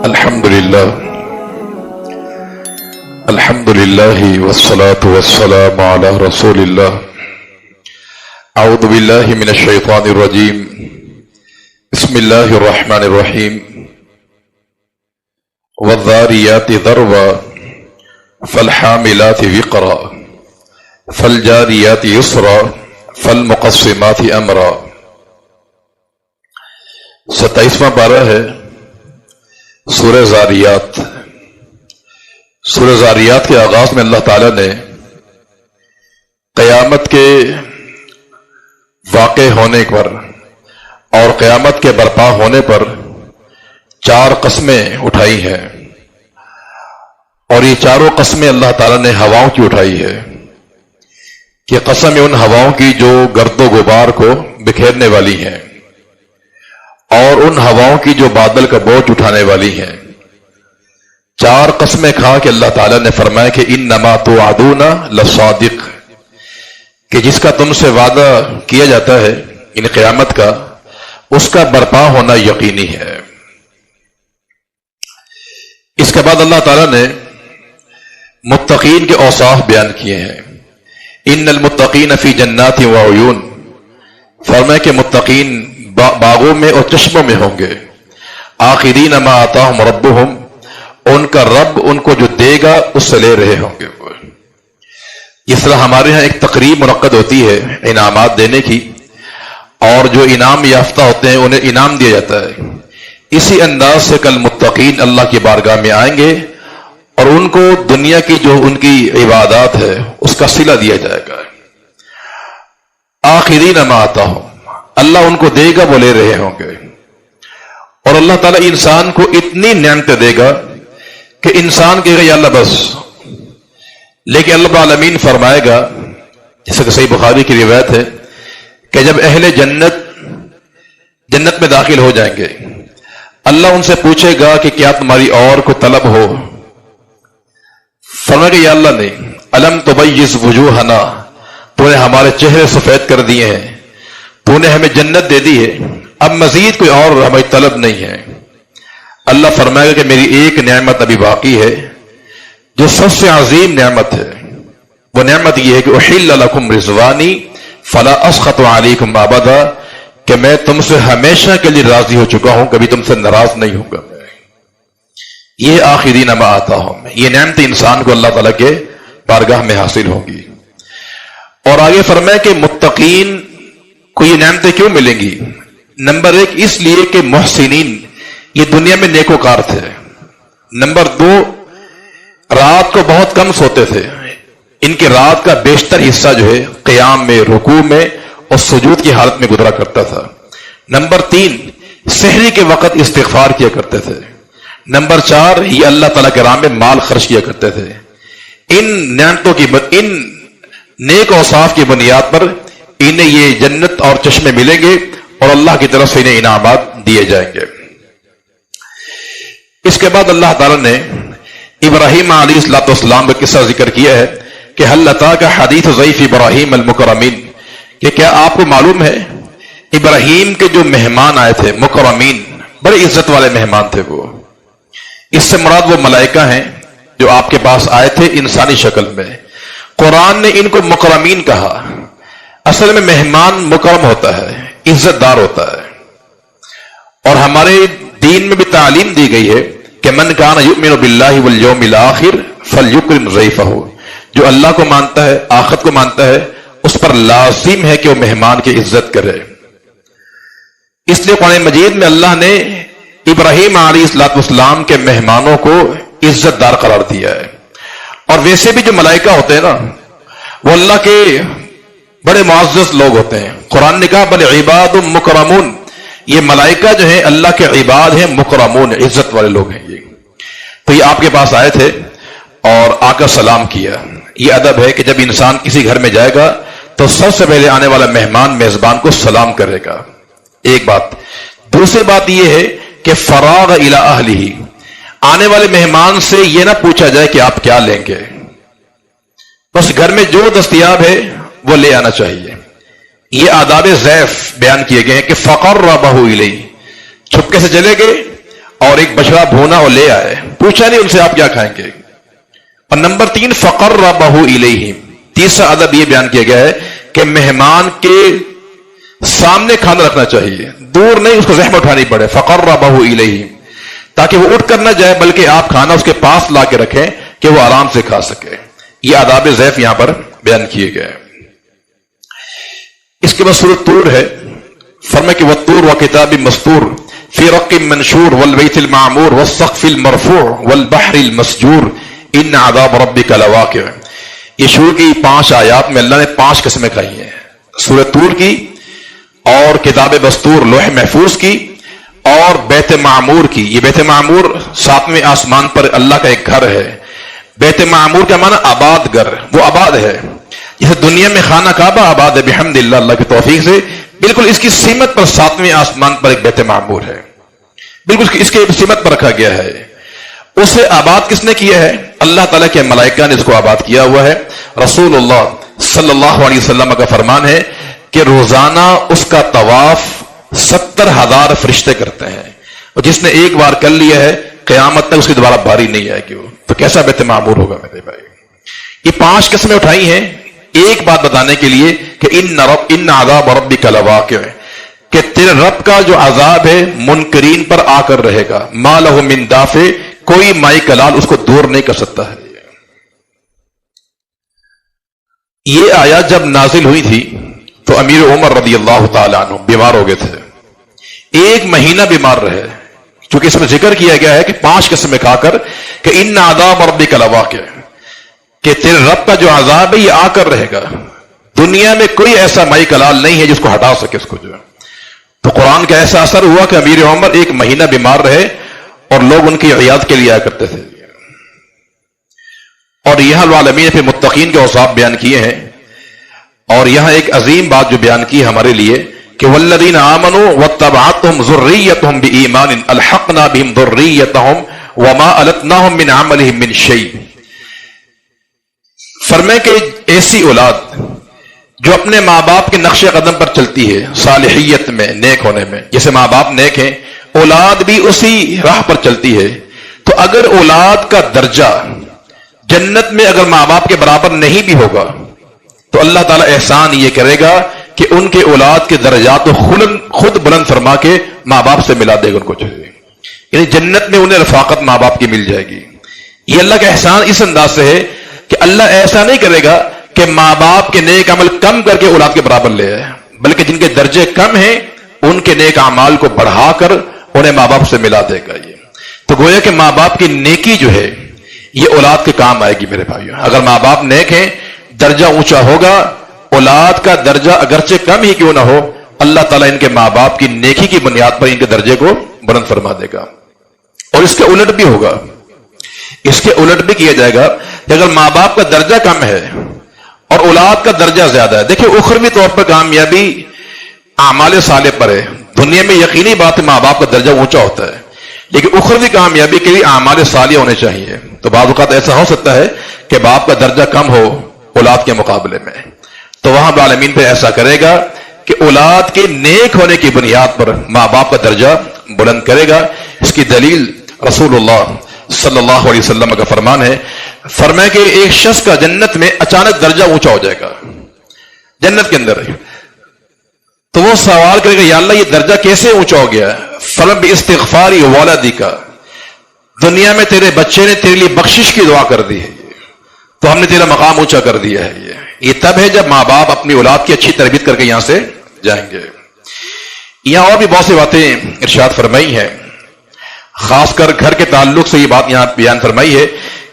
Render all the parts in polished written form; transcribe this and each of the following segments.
الحمدللہ والصلاة والسلام علی رسول اللہ اعوذ باللہ من الشیطان الرجیم بسم اللہ الرحمن الرحیم والذاریات ذروا فالحاملات وقرا فالجاریات یسرا فالمقسمات امرا۔ 27واں پارہ ہے سورہ زاریات۔ سورہ زاریات کے آغاز میں اللہ تعالیٰ نے قیامت کے واقع ہونے پر اور قیامت کے برپا ہونے پر 4 قسمیں اٹھائی ہیں، اور یہ چاروں قسمیں اللہ تعالیٰ نے ہواؤں کی اٹھائی ہے کہ قسم ہے ان ہواؤں کی جو گرد و غبار کو بکھیرنے والی ہیں اور ان ہواؤں کی جو بادل کا بوجھ اٹھانے والی ہیں۔ 4 قسمیں کھا کے اللہ تعالیٰ نے فرمایا کہ انما توعدون لصادق، کہ جس کا تم سے وعدہ کیا جاتا ہے ان قیامت کا، اس کا برپا ہونا یقینی ہے۔ اس کے بعد اللہ تعالیٰ نے متقین کے اوصاف بیان کیے ہیں۔ ان المتقین فی جنات وعیون، فرمایا کہ متقین باغوں میں اور چشموں میں ہوں گے۔ آخذین ما آتاہم ربہم، ان کا رب ان کو جو دے گا اس سے لے رہے ہوں گے۔ اس طرح ہمارے ہاں ایک تقریب منعقد ہوتی ہے انعامات دینے کی، اور جو انعام یافتہ ہوتے ہیں انہیں انعام دیا جاتا ہے۔ اسی انداز سے کل متقین اللہ کی بارگاہ میں آئیں گے اور ان کو دنیا کی جو ان کی عبادات ہے اس کا صلہ دیا جائے گا۔ آخذین ما آتاہم، اللہ ان کو دے گا وہ لے رہے ہوں گے، اور اللہ تعالیٰ انسان کو اتنی نعمتیں دے گا کہ انسان کہے گا یا اللہ بس، لیکن اللہ العالمین فرمائے گا، جیسے کہ صحیح بخاری کی روایت ہے کہ جب اہل جنت میں داخل ہو جائیں گے، اللہ ان سے پوچھے گا کہ کیا تمہاری اور کو طلب ہو؟ فرمائے گا یا اللہ نہیں۔ الم تبیض وجوہنا، تو نے ہمارے چہرے سفید کر دیے ہیں، تو نے ہمیں جنت دے دی ہے، اب مزید کوئی اور ہماری طلب نہیں ہے۔ اللہ فرمائے گا کہ میری ایک نعمت ابھی باقی ہے جو سب سے عظیم نعمت ہے، وہ نعمت یہ ہے کہ احل لکم رضوانی فلا اسخط علیکم ابدا، کہ میں تم سے ہمیشہ کے لیے راضی ہو چکا ہوں، کبھی تم سے ناراض نہیں ہوں گا۔ یہ آخرین ما آتاہم، یہ نعمت انسان کو اللہ تعالیٰ کے بارگاہ میں حاصل ہوگی۔ اور آگے فرمائے کہ متقین کو یہ نعمتیں کیوں ملیں گی؟ نمبر 1 اس لیے کہ محسنین یہ دنیا میں نیکوکار تھے۔ نمبر 2 رات کو بہت کم سوتے تھے، ان کے رات کا بیشتر حصہ جو ہے قیام میں، رکوع میں اور سجود کی حالت میں گزرا کرتا تھا۔ نمبر 3 سحری کے وقت استغفار کیا کرتے تھے۔ نمبر 4 یہ اللہ تعالیٰ کے راہ میں مال خرچ کیا کرتے تھے۔ ان نعمتوں کی ان نیک اوصاف کی بنیاد پر انہیں یہ جنت اور چشمے ملیں گے اور اللہ کی طرف سے انہیں انعامات دیے جائیں گے۔ اس کے بعد اللہ تعالیٰ نے ابراہیم علیہ السلام کا قصہ ذکر کیا ہے کہ هل اتاک حدیث ضیف ابراہیم المکرمین، کہ کیا آپ کو معلوم ہے ابراہیم کے جو مہمان آئے تھے مکرمین، بڑے عزت والے مہمان تھے وہ، اس سے مراد وہ ملائکہ ہیں جو آپ کے پاس آئے تھے انسانی شکل میں۔ قرآن نے ان کو مکرمین کہا، اصل میں مہمان مکرم ہوتا ہے، عزت دار ہوتا ہے، اور ہمارے دین میں بھی تعلیم دی گئی ہے کہ من کان یؤمن باللہ والیوم الآخر فلیکرم ضیفہ، جو اللہ کو مانتا ہے، آخرت کو مانتا ہے، اس پر لازم ہے کہ وہ مہمان کی عزت کرے۔ اس لیے قرآن مجید میں اللہ نے ابراہیم علیہ السلام کے مہمانوں کو عزت دار قرار دیا ہے۔ اور ویسے بھی جو ملائکہ ہوتے ہیں نا، وہ اللہ کے بڑے معزز لوگ ہوتے ہیں۔ قرآن نے کہا بل عباد مکرمون، یہ ملائکہ جو ہیں اللہ کے عباد ہیں، مکرمون، عزت والے لوگ ہیں۔ تو یہ آپ کے پاس آئے تھے اور آ کر سلام کیا۔ یہ ادب ہے کہ جب انسان کسی گھر میں جائے گا تو سب سے پہلے آنے والا مہمان میزبان کو سلام کرے گا، ایک بات۔ دوسری بات یہ ہے کہ فراغ الی اہلہ، آنے والے مہمان سے یہ نہ پوچھا جائے کہ آپ کیا لیں گے، بس گھر میں جو دستیاب ہے وہ لے آنا چاہیے۔ یہ آداب ضیف بیان کیے گئے ہیں کہ فقربہ الیہ، چھپکے سے چلے گئے اور ایک بچڑا بھونا اور لے آئے، پوچھا نہیں ان سے آپ کیا کھائیں گے. اور نمبر 3 فقربہ الیہم، تیسرا ادب یہ بیان کیا گیا ہے کہ مہمان کے سامنے کھانا رکھنا چاہیے، دور نہیں، اس کو زحمت اٹھانی پڑے. فقربہ الیہم، تاکہ وہ اٹھ کر نہ جائے بلکہ آپ کھانا اس کے پاس لا کے رکھیں کہ وہ آرام سے کھا سکے. یہ آداب ضیف یہاں پر بیان کیے گئے. اس کے بعد سورۃ طور ہے، فرمایا کہ والطور وکتاب مستور فی رق منشور والبیت المعمور والسقف المرفوع والبحر المسجور ان عذاب ربک لواقع. یہ شروع کی 5 آیات میں اللہ نے 5 قسمیں کہی ہیں، سورۃ طور کی اور کتاب مستور لوح محفوظ کی اور بیت معمور کی. یہ بیت معمور 7ویں آسمان پر اللہ کا ایک گھر ہے. بیت معمور کا معنی آباد گھر، وہ آباد ہے، جیسے دنیا میں خانہ کعبہ آباد ہے بحمد اللہ، اللہ کی توفیق سے. بالکل اس کی سمت پر 7ویں آسمان پر ایک بیت معمور ہے، بالکل اس کے سمت پر رکھا گیا ہے. اسے آباد کس نے کیا ہے؟ اللہ تعالیٰ کے ملائکہ نے اس کو آباد کیا ہوا ہے. رسول اللہ صلی اللہ علیہ وسلم کا فرمان ہے کہ روزانہ اس کا طواف 70,000 فرشتے کرتے ہیں، اور جس نے ایک بار کر لیا ہے قیامت تک اس کی دوبارہ باری نہیں آئے گی. وہ تو کیسا بیت معمور ہوگا میرے بھائی. یہ 5 قسمیں اٹھائی ہیں ایک بات بتانے کے لیے کہ ان عذاب ربک لواقع، کہ تیرے رب کا جو عذاب ہے منکرین پر آ کر رہے گا. ما لہ من دافع، کوئی مائی کلال اس کو دور نہیں کر سکتا ہے. یہ آیات جب نازل ہوئی تھی تو امیر عمر رضی اللہ تعالیٰ عنہ بیمار ہو گئے تھے، 1 مہینہ بیمار رہے. چونکہ اس میں ذکر کیا گیا ہے کہ 5 قسمیں کھا کر کہ ان عذاب ربک لواقع، کہ تیرے رب کا جو عذاب ہے یہ آ کر رہے گا. دنیا میں کوئی ایسا مائی کلال نہیں ہے جس کو ہٹا سکے اس کو جو ہے. تو قرآن کا ایسا اثر ہوا کہ امیر عمر 1 مہینہ بیمار رہے اور لوگ ان کی عیادت کے لیے آیا کرتے تھے. اور یہاں العالمین نے پھر متقین کے اوصاف بیان کیے ہیں، اور یہاں ایک عظیم بات جو بیان کی ہمارے لیے کہ والذین آمنوا واتبعتهم ذریتهم بایمان الحقنا بهم ذریتهم وما التناهم من عملهم من شیء. فرمائے کہ ایسی اولاد جو اپنے ماں باپ کے نقش قدم پر چلتی ہے صالحیت میں، نیک ہونے میں، جیسے ماں باپ نیک ہیں اولاد بھی اسی راہ پر چلتی ہے. تو اگر اولاد کا درجہ جنت میں اگر ماں باپ کے برابر نہیں بھی ہوگا تو اللہ تعالیٰ احسان یہ کرے گا کہ ان کے اولاد کے درجات کو خود بلند فرما کے ماں باپ سے ملا دے گا ان کو چاہیے. یعنی جنت میں انہیں رفاقت ماں باپ کی مل جائے گی. یہ اللہ کا احسان اس انداز سے ہے کہ اللہ ایسا نہیں کرے گا کہ ماں باپ کے نیک عمل کم کر کے اولاد کے برابر لے آئے، بلکہ جن کے درجے کم ہیں ان کے نیک اعمال کو بڑھا کر انہیں ماں باپ سے ملا دے گا. یہ تو گویا کہ ماں باپ کی نیکی جو ہے یہ اولاد کے کام آئے گی میرے بھائیوں. اگر ماں باپ نیک ہیں درجہ اونچا ہوگا، اولاد کا درجہ اگرچہ کم ہی کیوں نہ ہو اللہ تعالیٰ ان کے ماں باپ کی نیکی کی بنیاد پر ان کے درجے کو بلند فرما دے گا. اور اس کے الٹ بھی ہوگا، اس کے الٹ بھی کیا جائے گا کہ اگر ماں باپ کا درجہ کم ہے اور اولاد کا درجہ زیادہ ہے. دیکھیں اخروی طور پر کامیابی اعمال صالح پر ہے. دنیا میں یقینی بات ہے ماں باپ کا درجہ اونچا ہوتا ہے، لیکن اخروی کامیابی کے لیے اعمال صالح ہونے چاہیے. تو بعض اوقات ایسا ہو سکتا ہے کہ باپ کا درجہ کم ہو اولاد کے مقابلے میں، تو وہاں العالمین پہ ایسا کرے گا کہ اولاد کے نیک ہونے کی بنیاد پر ماں باپ کا درجہ بلند کرے گا. اس کی دلیل رسول اللہ صلی اللہ علیہ وسلم کا فرمان ہے، فرمایا کہ ایک شخص کا جنت میں اچانک درجہ اونچا ہو جائے گا جنت کے اندر، تو وہ سوال کرے گا یا اللہ یہ درجہ کیسے اونچا ہو گیا؟ فرمایا باستغفار والدیک، دنیا میں تیرے بچے نے تیرے لیے بخشش کی دعا کر دی ہے تو ہم نے تیرا مقام اونچا کر دیا ہے. یہ تب ہے جب ماں باپ اپنی اولاد کی اچھی تربیت کر کے یہاں سے جائیں گے. یہاں اور بھی بہت سی باتیں ارشاد فرمائی ہیں، خاص کر گھر کے تعلق سے یہ بات یہاں بیان فرمائی ہے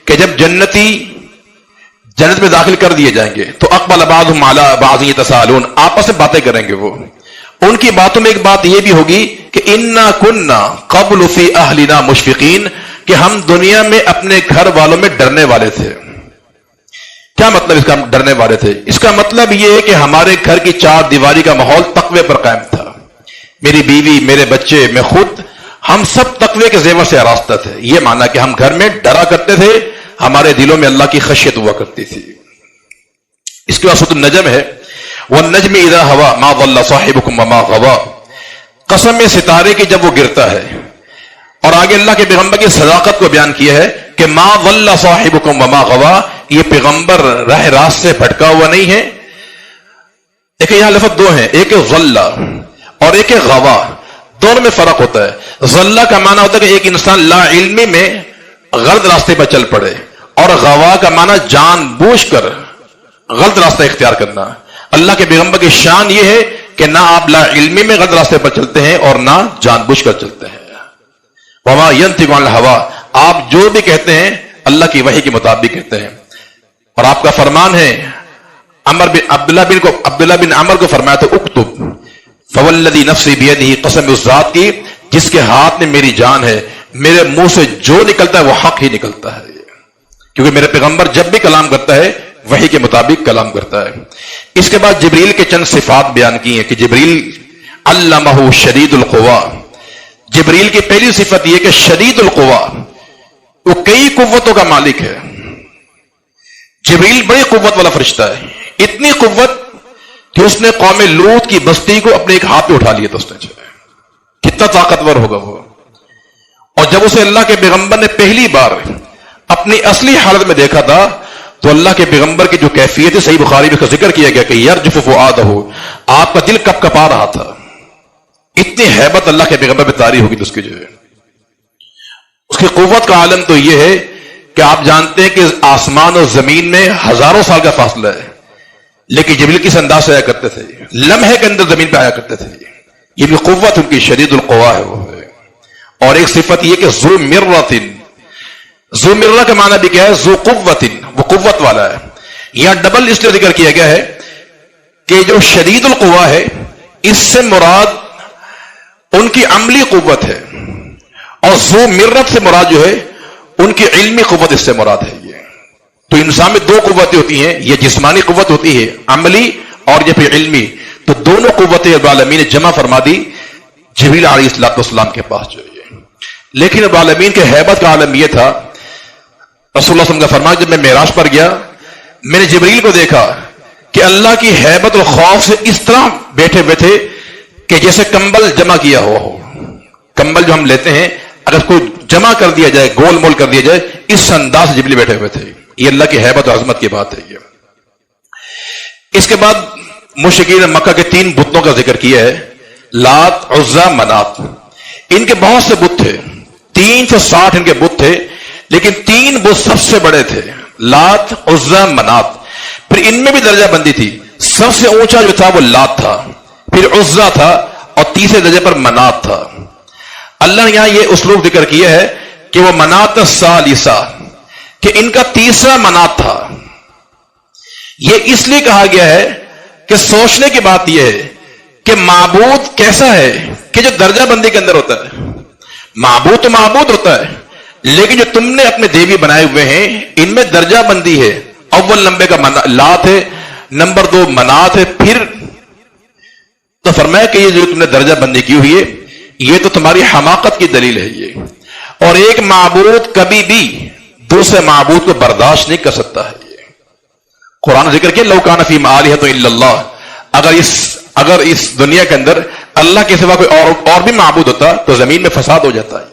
کہ جب جنتی جنت میں داخل کر دیے جائیں گے تو اقبل بعضهم علی بعض یتساءلون، آپس میں باتیں کریں گے. وہ ان کی باتوں میں ایک بات یہ بھی ہوگی کہ انا کننا قبل فی اہلنا مشفقین، کہ ہم دنیا میں اپنے گھر والوں میں ڈرنے والے تھے. کیا مطلب اس کا ڈرنے والے تھے؟ اس کا مطلب یہ ہے کہ ہمارے گھر کی 4 دیواری کا ماحول تقوی پر قائم تھا. میری بیوی، میرے بچے، میں خود، ہم سب تقوی کے زیور سے آراستہ تھے. یہ مانا کہ ہم گھر میں ڈرا کرتے تھے، ہمارے دلوں میں اللہ کی خشیت ہوا کرتی تھی. اس کے بعد سورۃ النجم ہے، والنجم اذا ہوا ما ضل صاحبکم وما غوا، قسم ستارے کی جب وہ گرتا ہے اور آگے اللہ کے پیغمبر کی صداقت کو بیان کیا ہے کہ ما ضل صاحبکم وما غوا، یہ پیغمبر راہ راست سے بھٹکا ہوا نہیں ہے. ایک یہاں لفظ دو ہیں، ایک ضل اور ایک غوا، دونوں میں فرق ہوتا ہے. ضل کا معنی ہوتا ہے کہ ایک انسان لا علمی میں غلط راستے پر چل پڑے، اور غوا کا معنی جان بوجھ کر غلط راستہ اختیار کرنا. اللہ کے پیغمبر کی شان یہ ہے کہ نہ آپ لا علمی میں غلط راستے پر چلتے ہیں اور نہ جان بوجھ کر چلتے ہیں. وما ينطق عن الهوى، آپ جو بھی کہتے ہیں اللہ کی وحی کے مطابق کہتے ہیں. اور آپ کا فرمان ہے، عبداللہ بن عمر کو فرمایا تھا اکتب فوالذی نفسی بیدہ، قسم اس ذات کی جس کے ہاتھ میں میری جان ہے، میرے منہ سے جو نکلتا ہے وہ حق ہی نکلتا ہے، کیونکہ میرے پیغمبر جب بھی کلام کرتا ہے وحی کے مطابق کلام کرتا ہے. اس کے بعد جبریل کے چند صفات بیان کی ہیں کہ جبریل علمہ شدید القوا. جبریل کی پہلی صفت یہ کہ شدید القوا، وہ کئی قوتوں کا مالک ہے. جبریل بڑی قوت والا فرشتہ ہے، اتنی قوت کہ اس نے قوم لوط کی بستی کو اپنے ایک ہاتھ پہ اٹھا لیا تھا. اس نے کتنا طاقتور ہوگا وہ. اور جب اسے اللہ کے پیغمبر نے پہلی بار اپنی اصلی حالت میں دیکھا تھا تو اللہ کے پیغمبر کی جو کیفیت ہے، صحیح بخاری میں اس کا ذکر کیا گیا کہ یرجف فؤادہ، آپ کا دل کپ کپا رہا تھا. اتنی ہیبت اللہ کے پیغمبر پہ طاری ہوگی تو اس کی جو ہے اس کی قوت کا عالم تو یہ ہے کہ آپ جانتے ہیں کہ آسمان اور زمین میں ہزاروں سال کا فاصلہ ہے، لیکن جبریل کس انداز سے آیا کرتے تھے، لمحے کے اندر زمین پہ آیا کرتے تھے. یہ بھی قوت ان کی شدید القوا ہے وہ ہے. اور ایک صفت یہ کہ ذو مرۃ، ذو مرہ کا معنی بھی کیا ہے، ذو قوت، وہ قوت والا ہے. یہاں ڈبل اس لیے ذکر کیا گیا ہے کہ جو شدید القوا ہے اس سے مراد ان کی عملی قوت ہے، اور ذو مرت سے مراد جو ہے ان کی علمی قوت اس سے مراد ہے. یہ تو انسان میں دو قوتیں ہوتی ہیں، یہ جسمانی قوت ہوتی ہے عملی، اور یہ پھر علمی. تو دونوں قوتیں رب العالمین نے جمع فرما دی جبریل علیہ السلام کے پاس جو ہے. لیکن رب العالمین کے ہیبت کا عالم یہ تھا، رسول اللہ صلی اللہ علیہ وسلم کا فرمان، جب میں معراج پر گیا میں نے جبریل کو دیکھا کہ اللہ کی ہیبت اور خوف سے اس طرح بیٹھے ہوئے تھے کہ جیسے کمبل جمع کیا ہوا ہو. کمبل جو ہم لیتے ہیں اگر کوئی جمع کر دیا جائے، گول مول کر دیا جائے، اس انداز سے جبریل بیٹھے ہوئے تھے. یہ اللہ کی ہیبت اور عظمت کی بات ہے. یہ اس کے بعد مشرکین مکہ کے 3 بتوں کا ذکر کیا ہے، لات، عزا، منات. ان کے بہت سے بت تھے، 360 ان کے بت تھے، لیکن 3 بت سب سے بڑے تھے، لات، عزا، منات. پھر ان میں بھی درجہ بندی تھی. سب سے اونچا جو تھا وہ لات تھا، پھر عزا تھا، اور تیسرے درجے پر منات تھا. اللہ نے یہاں یہ اسلوب ذکر کیا ہے کہ وہ منات الثالثہ، کہ ان کا تیسرا منات تھا. یہ اس لیے کہا گیا ہے کہ سوچنے کی بات یہ ہے کہ معبود کیسا ہے کہ جو درجہ بندی کے اندر ہوتا ہے. معبود تو معبود ہوتا ہے، لیکن جو تم نے اپنے دیوی بنائے ہوئے ہیں ان میں درجہ بندی ہے. اول نمبر کا لات ہے، نمبر 2 منات ہے. پھر تو فرمایا کہ یہ جو تم نے درجہ بندی کی ہوئی ہے یہ تو تمہاری حماقت کی دلیل ہے. یہ اور ایک معبود کبھی بھی دوسرے معبود کو برداشت نہیں کر سکتا ہے. یہ قرآن ذکر کیا، لو کان فیہما آلہۃ الا اللہ، اگر اس دنیا کے اندر اللہ کے سوا کوئی اور بھی معبود ہوتا تو زمین میں فساد ہو جاتا ہے.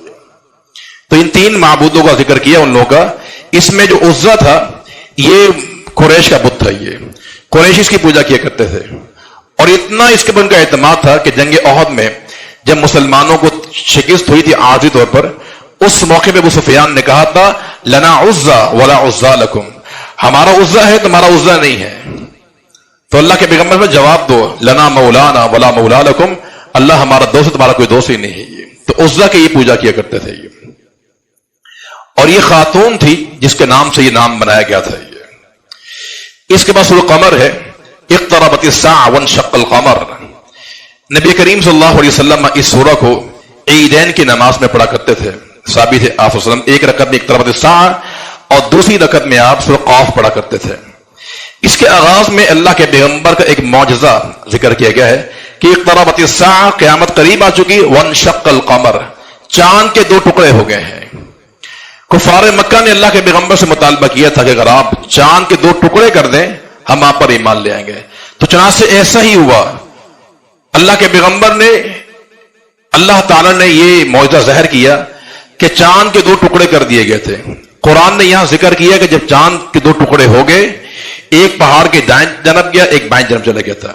تو ان 3 معبودوں کا ذکر کیا ان لوگوں کا. اس میں جو عزا تھا یہ قریش کا بت تھا. یہ قریش اس کی پوجا کیا کرتے تھے، اور اتنا اس کے پر ان کا اعتماد تھا کہ جنگ احد میں جب مسلمانوں کو شکست ہوئی تھی عارضی طور پر، اس موقع پہ ابو سفیان نے کہا تھا لنا عزا ولا عزا لکم، ہمارا عزا ہے تمہارا عزا نہیں ہے. تو اللہ کے پیغمبر میں جواب دو، لنا مولانا ولا مولا لکم، اللہ ہمارا دوست ہے تمہارا کوئی دوست ہی نہیں ہے. یہ تو عزا کی یہ پوجا کیا کرتے تھے. یہ اور یہ خاتون تھی جس کے نام سے یہ نام بنایا گیا تھا. یہ اس کے بعد سورہ قمر ہے، اقتربت الساعة وانشق القمر. نبی کریم صلی اللہ علیہ وسلم اس سورہ کو عیدین کی نماز میں پڑھا کرتے تھے. ثابت ہے آپ وسلم ایک رکعت میں اقتربت الساعة اور دوسری رکعت میں آپ سورہ قاف پڑھا کرتے تھے. اس کے آغاز میں اللہ کے پیغمبر کا ایک معجزہ ذکر کیا گیا ہے کہ اقتربت الساعة، قیامت قریب آ چکی، وانشق القمر، چاند کے 2 ٹکڑے ہو گئے ہیں. کفار مکہ نے اللہ کے پیغمبر سے مطالبہ کیا تھا کہ اگر آپ چاند کے 2 ٹکڑے کر دیں ہم آپ پر ایمان لے آئیں گے. تو چنانچہ ایسا ہی ہوا. اللہ کے پیغمبر نے، اللہ تعالیٰ نے یہ معجزہ ظاہر کیا کہ چاند کے 2 ٹکڑے کر دیے گئے تھے. قرآن نے یہاں ذکر کیا کہ جب چاند کے 2 ٹکڑے ہو گئے، ایک پہاڑ کے دائیں جانب گیا، ایک بائیں جانب چلا گیا تھا،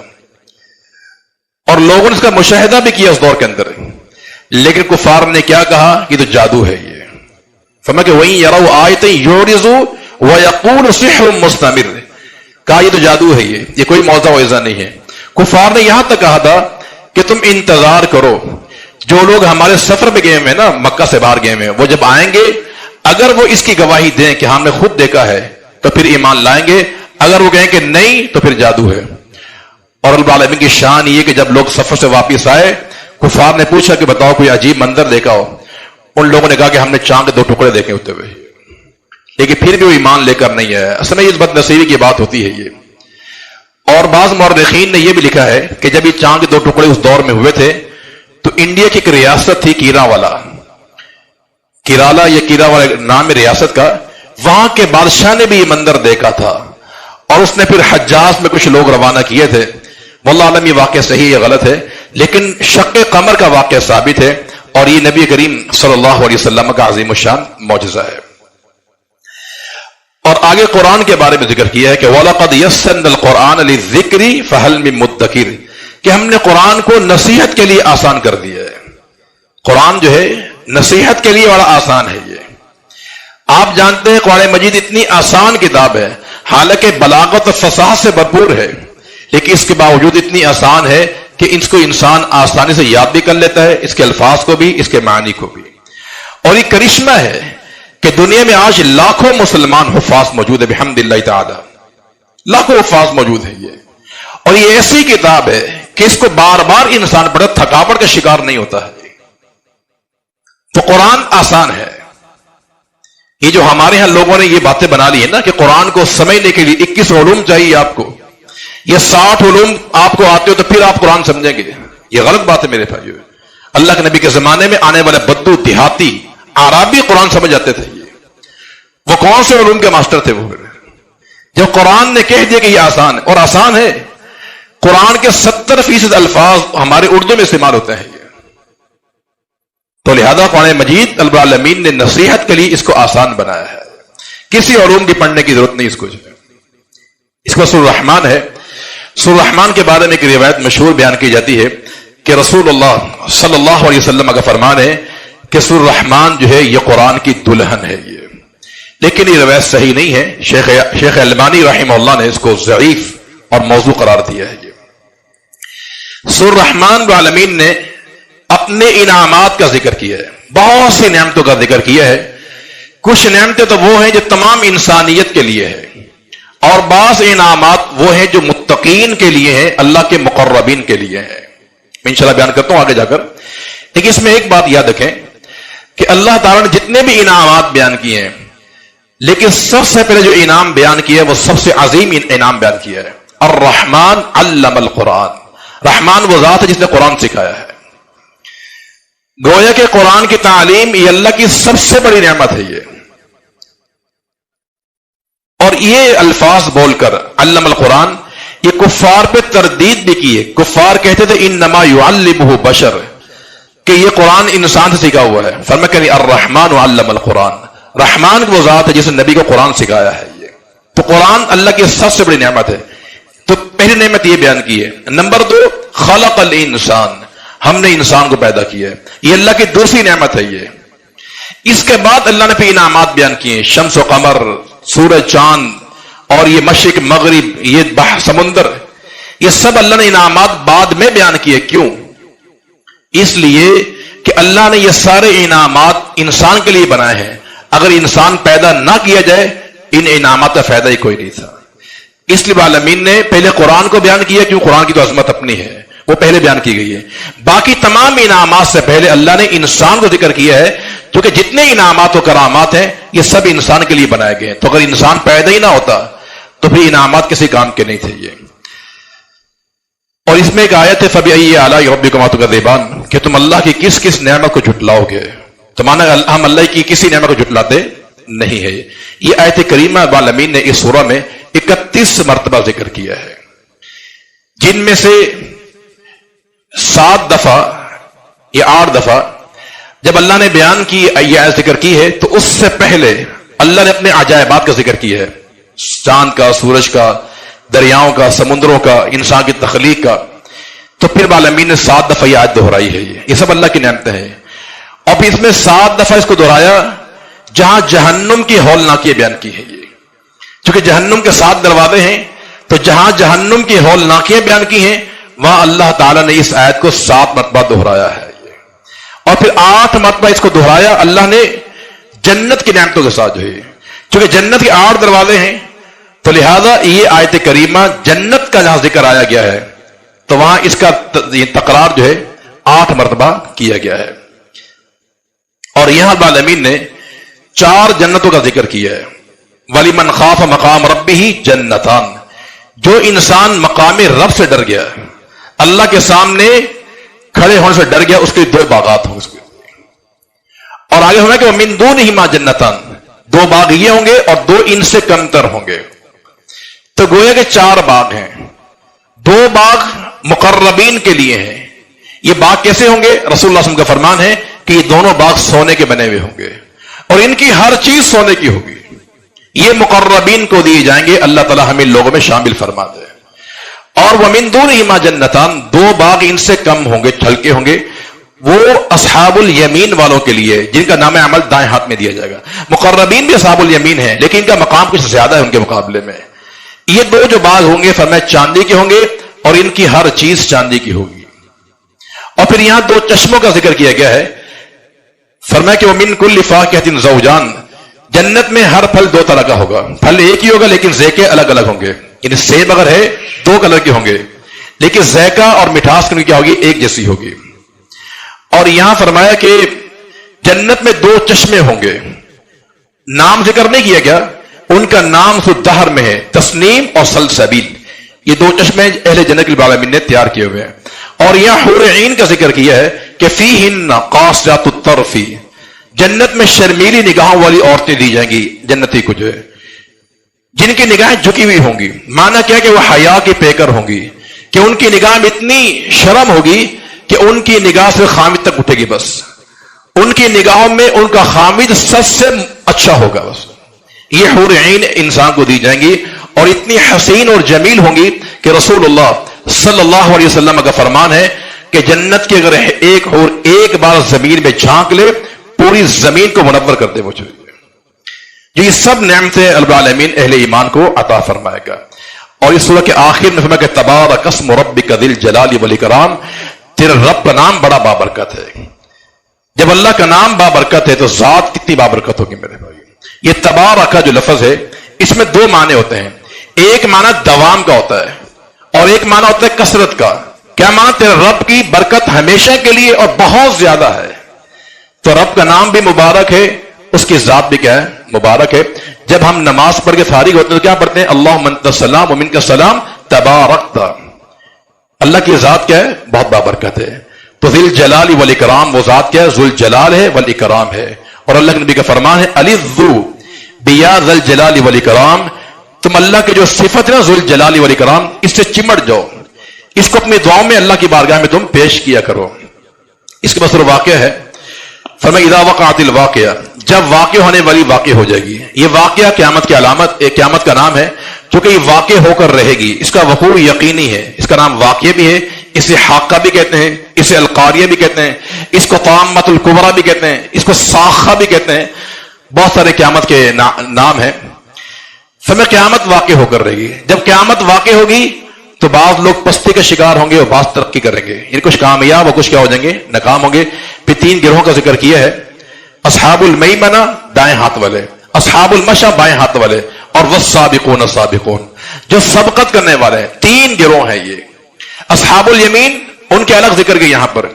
اور لوگوں نے اس کا مشاہدہ بھی کیا اس دور کے اندر. لیکن کفار نے کیا کہا کہ تو جادو ہے. یہ فرمایا کہ وہیں یروا آیتیں یعرضوا ویقول سحر مستمر، کہا یہ تو جادو ہے، یہ کوئی موضوع وعظہ نہیں ہے. کفار نے یہاں تک کہا تھا کہ تم انتظار کرو، جو لوگ ہمارے سفر میں گئے ہوئے نا، مکہ سے باہر گئے ہوئے، وہ جب آئیں گے اگر وہ اس کی گواہی دیں کہ ہم نے خود دیکھا ہے تو پھر ایمان لائیں گے، اگر وہ کہیں کہ نہیں تو پھر جادو ہے. اور رب العالمین کی شان یہ کہ جب لوگ سفر سے واپس آئے، کفار نے پوچھا کہ بتاؤ کوئی عجیب منظر دیکھا ہو. ان لوگوں نے کہا کہ ہم نے چاند کے 2 ٹکڑے دیکھے ہوتے ہوئے، لیکن پھر بھی وہ ایمان لے کر نہیں آیا. اصل میں یہ بد نصیبی کی بات ہوتی ہے یہ. اور بعض مورخین نے یہ بھی لکھا ہے کہ جب یہ چاند کے 2 ٹکڑے اس دور میں ہوئے تھے تو انڈیا کی ایک ریاست تھی کیراوالا، کیرالا یا کیراوالا نام ہے ریاست کا، وہاں کے بادشاہ نے بھی یہ منظر دیکھا تھا، اور اس نے پھر حجاز میں کچھ لوگ روانہ کیے تھے. واللہ عالم یہ واقعہ صحیح یا غلط ہے، لیکن شق قمر کا واقعہ ثابت ہے، اور یہ نبی کریم صلی اللہ علیہ وسلم کا عظیم الشان معجزہ ہے. اور آگے قرآن کے بارے میں ذکر کیا ہے کہ وَلَقَدْ يَسَّرْنَا الْقُرْآنَ لِلذِّكْرِ فَهَلْ مِن مُدَّكِرٍ، کہ ہم نے قرآن کو نصیحت کے لیے آسان کر دیا ہے. قرآن جو ہے نصیحت کے لیے بڑا آسان ہے. یہ آپ جانتے ہیں قرآن مجید اتنی آسان کتاب ہے، حالانکہ بلاغت و فصاحت سے بھرپور ہے، لیکن اس کے باوجود اتنی آسان ہے کہ اس کو انسان آسانی سے یاد بھی کر لیتا ہے، اس کے الفاظ کو بھی، اس کے معنی کو بھی. اور یہ کرشمہ ہے کہ دنیا میں آج لاکھوں مسلمان حفاظ موجود ہے بحمد اللہ تعالی، لاکھوں حفاظ موجود ہیں. یہ اور یہ ایسی کتاب ہے کہ اس کو بار بار انسان پڑھے تھکاوٹ کا شکار نہیں ہوتا ہے. تو قرآن آسان ہے. یہ جو ہمارے ہاں لوگوں نے یہ باتیں بنا لی ہے نا کہ قرآن کو سمجھنے کے لیے 21 علوم چاہیے آپ کو، یہ 60 علوم آپ کو آتے ہو تو پھر آپ قرآن سمجھیں گے، یہ غلط بات ہے میرے بھائیو. اللہ کے نبی کے زمانے میں آنے والے بدو دیہاتی عربی قرآن سمجھ جاتے تھے. وہ کون سے علوم کے ماسٹر تھے وہ؟ جب قرآن نے کہہ دیا کہ یہ آسان ہے، اور آسان ہے، قرآن کے 70% الفاظ ہمارے اردو میں استعمال ہوتے ہیں. تو لہذا قرآن مجید رب العالمین نے نصیحت کے لیے اس کو آسان بنایا ہے، کسی علوم کی پڑھنے کی ضرورت نہیں. اس کو سورہ الرحمن ہے. سورہ الرحمن کے بارے میں ایک روایت مشہور بیان کی جاتی ہے کہ رسول اللہ صلی اللہ علیہ وسلم کا فرمان ہے کہ سورہ الرحمن جو ہے یہ قرآن کی دلہن ہے. یہ لیکن یہ روایت صحیح نہیں ہے. شیخ البانی رحمہ اللہ نے اس کو ضعیف اور موضوع قرار دیا ہے. یہ سورہ الرحمن العالمین نے اپنے انعامات کا ذکر کیا ہے، بہت سی نعمتوں کا ذکر کیا ہے. کچھ نعمتیں تو وہ ہیں جو تمام انسانیت کے لیے ہے، اور بعض انعامات وہ ہیں جو متقین کے لیے ہیں، اللہ کے مقربین کے لیے ہیں. میں انشاءاللہ بیان کرتا ہوں آگے جا کر. لیکن اس میں ایک بات یاد رکھیں کہ اللہ تعالیٰ نے جتنے بھی انعامات بیان کیے ہیں، لیکن سب سے پہلے جو انعام بیان کیا ہے وہ سب سے عظیم انعام بیان کیا ہے، الرحمن علم القرآن. رحمان وہ ذات ہے جس نے قرآن سکھایا ہے. گویا کہ قرآن کی تعلیم یہ اللہ کی سب سے بڑی نعمت ہے. یہ اور یہ الفاظ بول کر علم القرآن، یہ کفار پہ تردید بھی کی ہے. کفار کہتے تھے انما یعلمہ بشر، کہ یہ قرآن انسان سے سیکھا ہوا ہے. فرمایا کہ الرحمن علم القرآن، رحمان وہ ذات ہے جس نے نبی کو قرآن سکھایا ہے. یہ تو قرآن اللہ کی سب سے بڑی نعمت ہے. تو پہلی نعمت یہ بیان کی ہے. نمبر 2 خلق الانسان، ہم نے انسان کو پیدا کیا ہے، یہ اللہ کی دوسری نعمت ہے. یہ اس کے بعد اللہ نے پھر انعامات بیان کیے ہیں، شمس و قمر، سورج چاند، اور یہ مشرق مغرب، یہ سمندر، یہ سب اللہ نے انعامات بعد میں بیان کیے. کیوں؟ اس لیے کہ اللہ نے یہ سارے انعامات انسان کے لیے بنائے ہیں. اگر انسان پیدا نہ کیا جائے ان انعامات کا فائدہ ہی کوئی نہیں تھا. اس لیے عالمین نے پہلے قرآن کو بیان کیا، کیوں؟ قرآن کی تو عظمت اپنی ہے، وہ پہلے بیان کی گئی ہے. باقی تمام انعامات سے پہلے اللہ نے انسان کو ذکر کیا ہے، کیونکہ جتنے انعامات و کرامات ہیں یہ سب انسان کے لیے بنائے گئے ہیں. تو اگر انسان پیدا ہی نہ ہوتا تو پھر انعامات کسی کام کے نہیں تھے. یہ اور اس میں ایک آیت ہے فَبِأَيِّ آلَاءِ رَبِّكُمَا تُكَذِّبَانِ، کہ تم اللہ کی کس کس نعمت کو جھٹلاؤ گے. تو مانا ہم اللہ کی کسی نعمت کو جھٹلاتے نہیں ہے. یہ آیت کریمہ العالمین نے اس سورہ میں 31 مرتبہ ذکر کیا ہے، جن میں سے 7 دفعہ یا 8 دفعہ جب اللہ نے بیان کی یہ آیت ذکر کی ہے تو اس سے پہلے اللہ نے اپنے عجائبات کا ذکر کیا ہے، چاند کا، سورج کا، دریاؤں کا، سمندروں کا، انسان کی تخلیق کا. تو پھر العالمین نے 7 دفعہ یہ آیت دہرائی ہے. یہ سب اللہ کی نعمتیں ہیں. اور پھر اس میں 7 دفعہ اس کو دہرایا جہاں جہنم کی ہولناکیاں بیان کی ہے. یہ چونکہ جہنم کے 7 دروازے ہیں تو جہاں جہنم کی ہولناکیاں بیان کی ہیں وہاں اللہ تعالیٰ نے اس آیت کو 7 مرتبہ دہرایا ہے. اور پھر 8 مرتبہ اس کو دہرایا اللہ نے جنت کی نعمتوں کے ساتھ جو ہے. چونکہ جنت کے 8 دروازے ہیں تو لہذا یہ آیت کریمہ جنت کا جہاں ذکر آیا گیا ہے تو وہاں اس کا تکرار جو ہے 8 مرتبہ کیا گیا ہے. اور یہاں رب العالمین نے 4 جنتوں کا ذکر کیا ہے. وَلِمَنْ خَافَ مَقَامَ رَبِّهِ جَنَّتَانِ، جو انسان مقام رب سے ڈر گیا، اللہ کے سامنے کھڑے ہونے سے ڈر گیا، اس کے 2 باغات ہوں. اس کے اور آگے ہونا کہ وَمِن دُونِهِمَا جَنَّتَانِ، 2 باغ یہ ہوں گے اور 2 ان سے کمتر ہوں گے. تو گویا کہ 4 باغ ہیں. 2 باغ مقربین کے لیے ہیں. یہ باغ کیسے ہوں گے؟ رسول اللہ صلی اللہ علیہ وسلم کا فرمان ہے کہ یہ دونوں باغ سونے کے بنے ہوئے ہوں گے اور ان کی ہر چیز سونے کی ہوگی. یہ مقربین کو دیے جائیں گے. اللہ تعالی ہمیں لوگوں میں شامل فرما دے. اور وَمِن دُونِهِمَا جَنَّتَانِ، 2 باغ ان سے کم ہوں گے، ہلکے ہوں گے. وہ اصحاب الیمین والوں کے لیے جن کا نام عمل دائیں ہاتھ میں دیا جائے گا. مقربین بھی اصحاب الیمین ہیں لیکن ان کا مقام کچھ زیادہ ہے ان کے مقابلے میں. یہ 2 جو باغ ہوں گے فرمایا چاندی کے ہوں گے اور ان کی ہر چیز چاندی کی ہوگی. اور پھر یہاں 2 چشموں کا ذکر کیا گیا ہے. فرمایا کہ وَمِن كُلِّ فَاكِهَةٍ زَوْجَانِ، جنت میں ہر پھل 2 طرح کا ہوگا. پھل ایک ہی ہوگا لیکن ذائقے الگ الگ ہوں گے. یعنی سیب اگر ہے 2 کلر کے ہوں گے لیکن ذائقہ اور مٹھاس کی کیا ہوگی؟ ایک جیسی ہوگی. اور یہاں فرمایا کہ جنت میں 2 چشمے ہوں گے. نام ذکر نہیں کیا گیا، ان کا نام تو دہر میں ہے، تسنیم اور سلسبیل. یہ 2 چشمے اہل جنت کے العالمین نے تیار کیے ہوئے ہیں. اور یہاں حور عین کا ذکر کیا ہے کہ فیہن قاصرات الطرف، جنت میں شرمیلی نگاہوں والی عورتیں دی جائیں گی جنتی کو، جو ہے جن کی نگاہیں جھکی ہوئی ہوں گی. معنی کیا کہ وہ حیا کی پیکر ہوں گی کہ ان کی نگاہ میں اتنی شرم ہوگی کہ ان کی نگاہ سے خامد تک اٹھے گی. بس ان کی نگاہوں میں ان کا خامد سب سے اچھا ہوگا. بس یہ حور عین انسان کو دی جائیں گی اور اتنی حسین اور جمیل ہوں گی کہ رسول اللہ صلی اللہ علیہ وسلم کا فرمان ہے کہ جنت کی اگر ایک حور ایک بار زمین میں جھانک لے پوری زمین کو منور کر دے. وہ یہ سب نعمتیں رب العالمین اہل ایمان کو عطا فرمائے گا. اور اس سورہ کے آخر میں فرمایا کہ تبارک اسم ربک ذی الجلال والاکرام، تیرا رب کا نام بڑا بابرکت ہے. جب اللہ کا نام بابرکت ہے تو ذات کتنی بابرکت ہوگی میرے بھائی. یہ تبارک کا جو لفظ ہے اس میں 2 معنی ہوتے ہیں. ایک معنی دوام کا ہوتا ہے اور ایک معنی ہوتا ہے کثرت کا. کیا معنی؟ تیرے رب کی برکت ہمیشہ کے لیے اور بہت زیادہ ہے. تو رب کا نام بھی مبارک ہے، اس کی ذات بھی کیا ہے؟ مبارک ہے. جب ہم نماز پڑھ کے فارغ ہوتے ہیں تو کیا پڑھتے ہیں؟ اللہم انت السلام ومنک السلام تبارکت. اللہ کی ذات کیا ہے؟ بہت بابرکت ہے. تو ذی الجلال والاکرام، وہ ذات کیا ہے؟ ذو الجلال ہے والاکرام ہے. اور اللہ کے نبی کا فرمان ہے الذو بیا ذی الجلال والاکرام، تم اللہ کے جو صفت ہے نا ذو الجلال والاکرام، اس سے چمٹ جاؤ، اس کو اپنی دعاؤں میں اللہ کی بارگاہ میں تم پیش کیا کرو. اس کے بصر واقعہ ہے. فرمایا اذا وقعت الواقعہ، جب واقع ہونے والی واقع ہو جائے گی. یہ واقعہ قیامت کی علامت، قیامت کا نام ہے چونکہ یہ واقع ہو کر رہے گی. اس کا وقوع یقینی ہے. اس کا نام واقعہ بھی ہے، اسے حاقہ بھی کہتے ہیں، اسے القاریہ بھی کہتے ہیں، اس کو طامۃ الکبریٰ بھی کہتے ہیں، اس کو صاخہ بھی کہتے ہیں. بہت سارے قیامت کے نام ہیں. فرمایا قیامت واقع ہو کر رہے گی. جب قیامت واقع ہوگی تو بعض لوگ پستی کا شکار ہوں گے اور بعض ترقی کریں گے. یعنی کچھ کامیاب اور کچھ کیا ہو جائیں گے؟ ناکام ہوں گے. پھر 3 گروہوں کا ذکر کیا ہے. اصحاب المیمنہ دائیں ہاتھ والے، اصحاب المشأ بائیں ہاتھ والے، اور والسابقون السابقون جو سبقت کرنے والے ہیں. 3 گروہ ہیں یہ. اصحاب الیمین ان کے الگ ذکر گئے یہاں پر،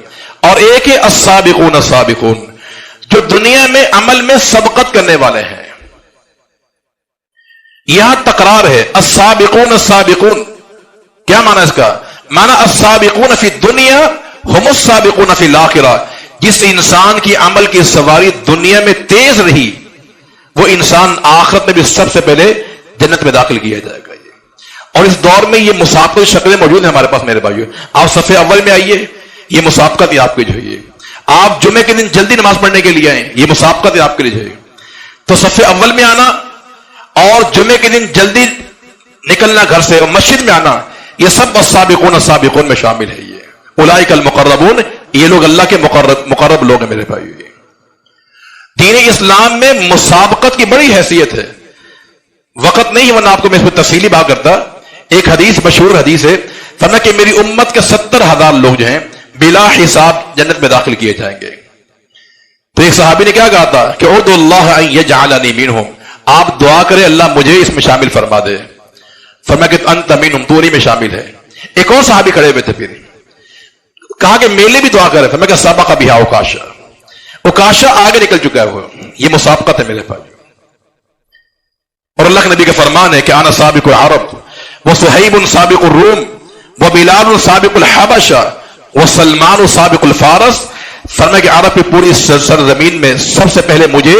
اور ایک ہے السابقون السابقون جو دنیا میں عمل میں سبقت کرنے والے ہیں. یہاں تکرار ہے السابقون السابقون. کیا معنی اس کا؟ معنی السابقون فی الدنیا ہم السابقون فی الآخرہ. جس انسان کی عمل کی سواری دنیا میں تیز رہی وہ انسان آخرت میں بھی سب سے پہلے جنت میں داخل کیا جائے گا. اور اس دور میں یہ مسابقہ شکلیں موجود ہیں ہمارے پاس میرے بھائیو. آپ صف اول میں آئیے، یہ مسابقت ہی آپ کی جو ہے. آپ جمعے کے دن جلدی نماز پڑھنے کے لیے آئیں، یہ مسابقت ہے آپ کے لیے، تو صف اول میں آنا اور جمعے کے دن جلدی نکلنا گھر سے اور مسجد میں آنا، یہ سب السابقون السابقون میں شامل ہے۔ یہ اولئک المقربون، یہ لوگ اللہ کے مقرب لوگ ہیں میرے بھائی۔ دین اسلام میں مسابقت کی بڑی حیثیت ہے، وقت نہیں ورنہ آپ کو میں اس میں تفصیلی بات کرتا۔ ایک حدیث، مشہور حدیث ہے، فرمایا کہ میری امت کے 70,000 لوگ جو ہیں بلا حساب جنت میں داخل کیے جائیں گے۔ تو ایک صحابی نے کیا کہا تھا کہ ادعوا اللہ ان یجعلنی منہم، آپ دعا کرے اللہ مجھے اس میں شامل فرما دے۔ فرمایا کہ انت منہم، تو انہی میں شامل ہے۔ ایک اور صحابی کھڑے ہوئے تھے، پھر کہا کہ میرے بھی دعا کرے۔ فرمایا کہ سبق بہا عکاشہ، عکاشہ آگے نکل چکا ہے، وہ یہ مسابقت ہے میرے بھائی۔ اور اللہ کے نبی کا فرمان ہے کہ انا سابق العرب وصہیب سابق الروم وبلال سابق الحبشہ وسلمان سابق الفارس۔ فرمایا کہ عرب کی پوری سرزمین میں سب سے پہلے مجھے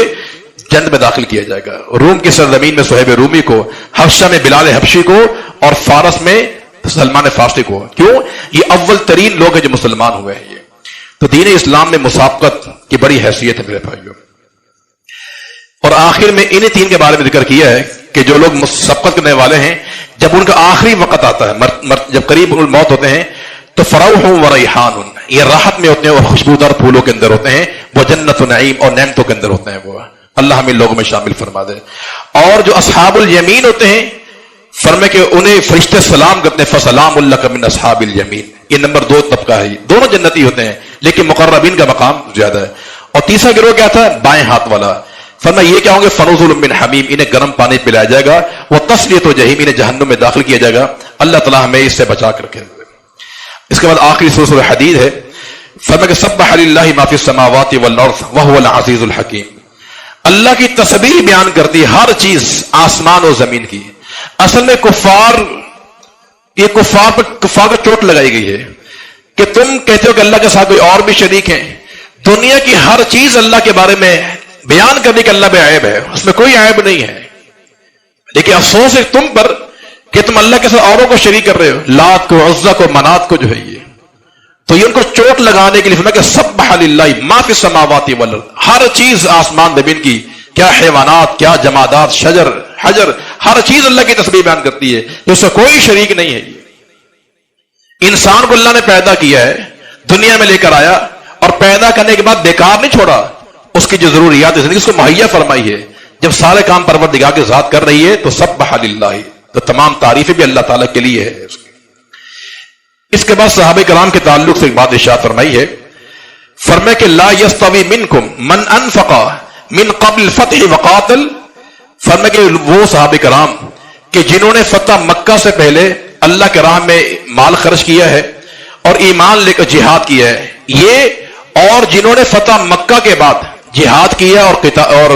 جنت میں داخل کیا جائے گا۔ روم کی سرزمین میں صہیب رومی کو، حبشہ میں بلال حبشی کو، اور فارس میں سلمان فارسی کو۔ کیوں؟ یہ اول ترین لوگ ہیں جو مسلمان ہوئے ہیں۔ یہ تو دین اسلام میں مسابقت کی بڑی حیثیت ہے میرے بھائیوں۔ اور آخر میں انہی تین کے بارے میں ذکر کیا ہے کہ جو لوگ مسابقت کرنے والے ہیں، جب ان کا آخری وقت آتا ہے، جب قریب الموت ہوتے ہیں، تو فروح و ریحان، یہ راحت میں ہوتے ہیں اور خوشبودار پھولوں کے اندر ہوتے ہیں، وہ جنت و نعیم اور نعمتوں کے اندر ہوتے ہیں۔ وہ اللہ ہمیں لوگوں میں شامل فرما دے۔ اور جو اصحاب الیمین ہوتے ہیں، فرمائے کہ انہیں فرشتے سلام کرتے ہیں، فسلام لک من اصحاب الیمین۔ یہ نمبر 2 طبقہ ہے، دونوں جنتی ہوتے ہیں لیکن مقربین کا مقام زیادہ ہے۔ اور تیسرا گروہ کیا تھا؟ بائیں ہاتھ والا۔ فرمایا یہ کیا ہوں گے؟ فنزل من حمیم، انہیں گرم پانی پلایا جائے گا، وہ تصلیۃ جہیم، انہیں جہنم میں داخل کیا جائے گا۔ اللہ تعالیٰ ہمیں اس سے بچا کر رکھے۔ اس کے بعد آخری سورہ حدید ہے۔ فرمایا کہ سبح للہ ما فی السماوات والارض وهو العزیز الحکیم۔ اللہ کی تسبیح بیان کرتی ہے ہر چیز آسمان اور زمین کی۔ اصل میں کفار پر چوٹ لگائی گئی ہے کہ تم کہتے ہو کہ اللہ کے ساتھ کوئی اور بھی شریک ہیں۔ دنیا کی ہر چیز اللہ کے بارے میں بیان کرنے کہ اللہ بے عیب ہے، اس میں کوئی عیب نہیں ہے، لیکن افسوس ہے تم پر کہ تم اللہ کے ساتھ اوروں کو شریک کر رہے ہو، لات کو، عزا کو، منات کو جو ہے یہ۔ تو یہ ان کو چوٹ لگانے کے لیے فرمایا کہ سبح للہ ما فی السماوات والارض، ہر چیز آسمان زمین کی، کیا حیوانات، کیا جمادات، شجر، حجر، ہر چیز اللہ کی تسبیح بیان کرتی ہے، اس سے کوئی شریک نہیں ہے۔ انسان کو اللہ نے پیدا کیا ہے، دنیا میں لے کر آیا، اور پیدا کرنے کے بعد بیکار نہیں چھوڑا، اس کی جو ضروریات زندگی اس کو مہیا فرمائی ہے۔ جب سارے کام پروردگار کی ذات کر رہی ہے تو سبح للہ، تو تمام تعریفیں بھی اللہ تعالیٰ کے لیے ہے۔ اس کے بعد صحابہ کرام کے تعلق سے ایک بات ارشاد فرمائی ہے، فرمایا کہ لا یستوی منکم من انفق من قبل الفتح وقاتل۔ فرمایا کہ وہ صحابہ کرام کہ جنہوں نے فتح مکہ سے پہلے اللہ کے راہ میں مال خرچ کیا ہے اور ایمان لے کر جہاد کیا ہے، یہ اور جنہوں نے فتح مکہ کے بعد جہاد کیا اور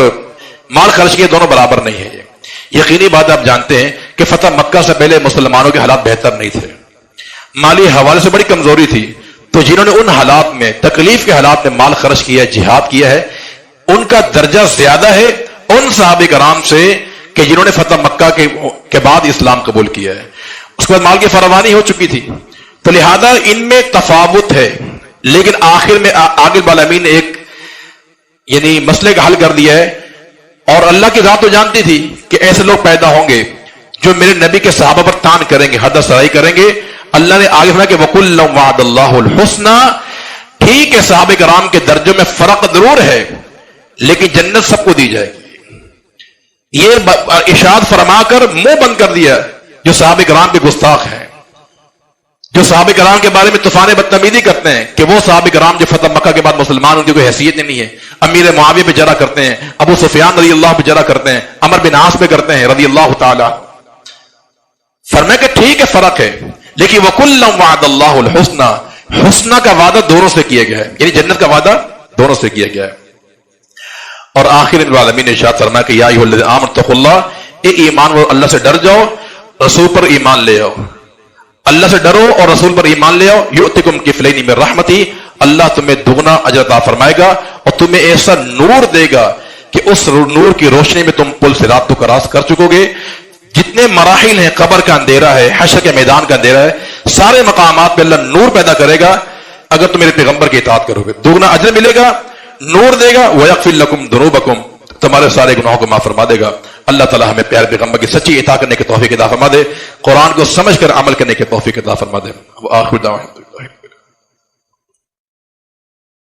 مال خرچ کیا، دونوں برابر نہیں ہے۔ یقینی بات آپ جانتے ہیں کہ فتح مکہ سے پہلے مسلمانوں کے حالات بہتر نہیں تھے، مالی حوالے سے بڑی کمزوری تھی، تو جنہوں نے ان حالات میں، تکلیف کے حالات میں مال خرچ کیا ہے، جہاد کیا ہے، ان کا درجہ زیادہ ہے ان صحابہ کرام سے کہ جنہوں نے فتح مکہ کے بعد اسلام قبول کیا ہے۔ اس کے بعد مال کی فراوانی ہو چکی تھی، تو لہذا ان میں تفاوت ہے، لیکن آخر میں آگے بالامین نے ایک یعنی مسئلے کا حل کر دیا ہے، اور اللہ کی ذات تو جانتی تھی کہ ایسے لوگ پیدا ہوں گے جو میرے نبی کے صحابہ پر تان کریں گے، حد سرائی کریں گے۔ اللہ نے آگے فرمایا کہ وَكُلًّا وَعَدَ اللَّهُ الْحُسْنَى، ٹھیک ہے صحابہ کرام کے درجوں میں فرق ضرور ہے لیکن جنت سب کو دی جائے گی۔ یہ ارشاد فرما کر منہ بند کر دیا جو صحابہ کرام کے گستاخ ہیں، جو صحابہ کرام کے بارے میں طوفان بدتمیزی کرتے ہیں کہ وہ صحابہ کرام جو فتح مکہ کے بعد مسلمان، ان کی کوئی حیثیت نہیں ہے۔ امیر معاویہ پہ جرا کرتے ہیں، ابو سفیان رضی اللہ پہ جرا کرتے ہیں، عمر بن عاص پہ کرتے ہیں رضی اللہ تعالی۔ فرمایا کہ ٹھیک ہے فرق ہے، لیکن وَكُلًّا وَعَدَ اللَّهُ الْحُسْنَى، حسنہ کا وعدہ دونوں سے کیا گیا ہے، یعنی جنت کا وعدہ دونوں سے کیا گیا ہے۔ اور آخر العالمین نے ارشاد فرمایا کہ یا ایھا الذین آمنوا اتقوا اللہ، اے ایمان والو اللہ سے ڈر جاؤ، رسول پر ایمان لے آؤ، اللہ سے ڈرو اور رسول پر ایمان لے آؤ، یؤتکم کفلین من رحمتی، اللہ تمہیں دگنا اجر عطا فرمائے گا اور تمہیں ایسا نور دے گا کہ اس نور کی روشنی میں تم پل صراط کو کراس کر چکو گے۔ جتنے مراحل ہیں، قبر کا اندھیرا ہے، حشر کے میدان کا اندھیرا ہے، سارے مقامات پہ اللہ نور پیدا کرے گا اگر تم میرے پیغمبر کی اطاعت کرو گے، دوگنا اجر ملے گا، نور دے گا، وَيَغْفِرْ لَكُمْ ذُنُوبَكُمْ، تمہارے سارے گناہوں کو معاف فرما دے گا۔ اللہ تعالیٰ ہمیں پیارے پیغمبر کی سچی اطاعت کرنے کی توفیق عطا فرما دے، قرآن کو سمجھ کر عمل کرنے کی توفیق عطا فرما دے۔ وآخر دعوانا